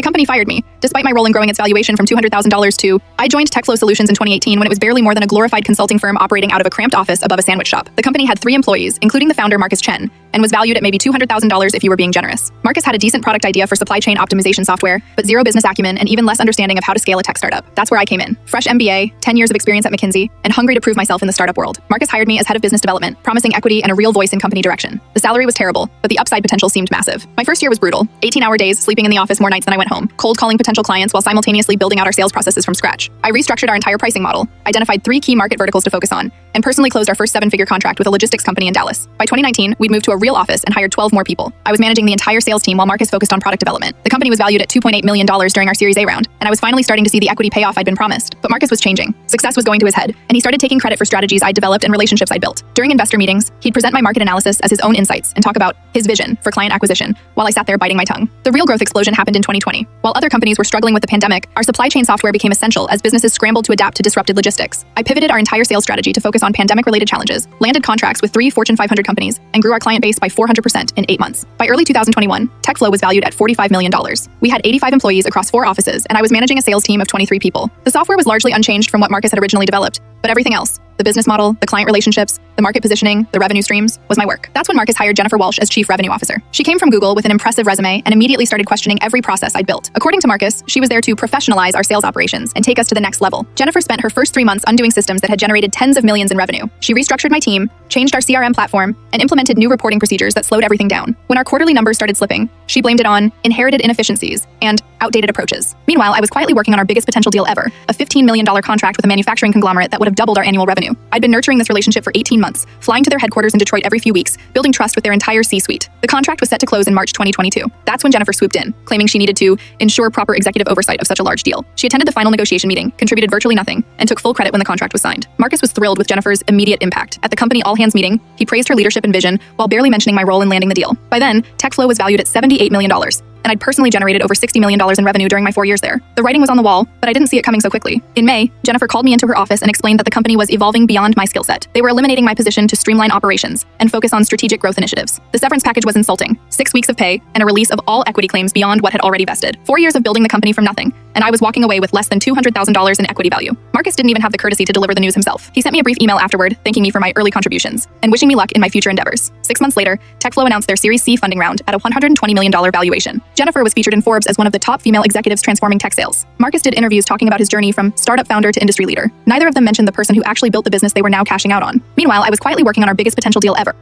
My company fired me, despite my role in growing its valuation from $200,000 to... I joined TechFlow Solutions in 2018 when it was barely more than a glorified consulting firm operating out of a cramped office above a sandwich shop. The company had 3 employees, including the founder Marcus Chen, and was valued at maybe $200,000 if you were being generous. Marcus had a decent product idea for supply chain optimization software, but zero business acumen and even less understanding of how to scale a tech startup. That's where I came in. Fresh MBA, 10 years of experience at McKinsey, and hungry to prove myself in the startup world. Marcus hired me as head of business development, promising equity and a real voice in company direction. The salary was terrible, but the upside potential seemed massive. My first year was brutal. 18-hour days, sleeping in the office more nights than I went home, cold calling potential clients while simultaneously building out our sales processes from scratch. I restructured our entire pricing model, identified 3 key market verticals to focus on, and personally closed our first 7-figure contract with a logistics company in Dallas. By 2019, we'd moved to a real office and hired 12 more people. I was managing the entire sales team while Marcus focused on product development. The company was valued at $2.8 million during our Series A round, and I was finally starting to see the equity payoff I'd been promised. But Marcus was changing. Success was going to his head, and he started taking credit for strategies I'd developed and relationships I'd built. During investor meetings, he'd present my market analysis as his own insights and talk about his vision for client acquisition while I sat there biting my tongue. The real growth explosion happened in 2020. While other companies were struggling with the pandemic, our supply chain software became essential as businesses scrambled to adapt to disrupted logistics. I pivoted our entire sales strategy to focus on pandemic-related challenges, landed contracts with 3 Fortune 500 companies, and grew our client base by 400% in 8 months. By early 2021, TechFlow was valued at $45 million. We had 85 employees across 4 offices, and I was managing a sales team of 23 people. The software was largely unchanged from what Marcus had originally developed, but everything else, the business model, the client relationships, the market positioning, the revenue streams, was my work. That's when Marcus hired Jennifer Walsh as Chief Revenue Officer. She came from Google with an impressive resume and immediately started questioning every process I'd built. According to Marcus, she was there to professionalize our sales operations and take us to the next level. Jennifer spent her first 3 months undoing systems that had generated tens of millions in revenue. She restructured my team, changed our CRM platform, and implemented new reporting procedures that slowed everything down. When our quarterly numbers started slipping, she blamed it on inherited inefficiencies and outdated approaches. Meanwhile, I was quietly working on our biggest potential deal ever, a $15 million contract with a manufacturing conglomerate that would have doubled our annual revenue. I'd been nurturing this relationship for 18 months, flying to their headquarters in Detroit every few weeks, building trust with their entire C-suite. The contract was set to close in March 2022. That's when Jennifer swooped in, claiming she needed to ensure proper executive oversight of such a large deal. She attended the final negotiation meeting, contributed virtually nothing, and took full credit when the contract was signed. Marcus was thrilled with Jennifer's immediate impact. At the company all-hands meeting, he praised her leadership and vision while barely mentioning my role in landing the deal. By then, TechFlow was valued at $78 million. And I'd personally generated over $60 million in revenue during my 4 years there. The writing was on the wall, but I didn't see it coming so quickly. In May, Jennifer called me into her office and explained that the company was evolving beyond my skill set. They were eliminating my position to streamline operations and focus on strategic growth initiatives. The severance package was insulting: 6 weeks of pay and a release of all equity claims beyond what had already vested. 4 years of building the company from nothing, and I was walking away with less than $200,000 in equity value. Marcus didn't even have the courtesy to deliver the news himself. He sent me a brief email afterward, thanking me for my early contributions and wishing me luck in my future endeavors. 6 months later, TechFlow announced their Series C funding round at a $120 million valuation. Jennifer was featured in Forbes as one of the top female executives transforming tech sales. Marcus did interviews talking about his journey from startup founder to industry leader. Neither of them mentioned the person who actually built the business they were now cashing out on. Meanwhile, I was quietly working on our biggest potential deal ever.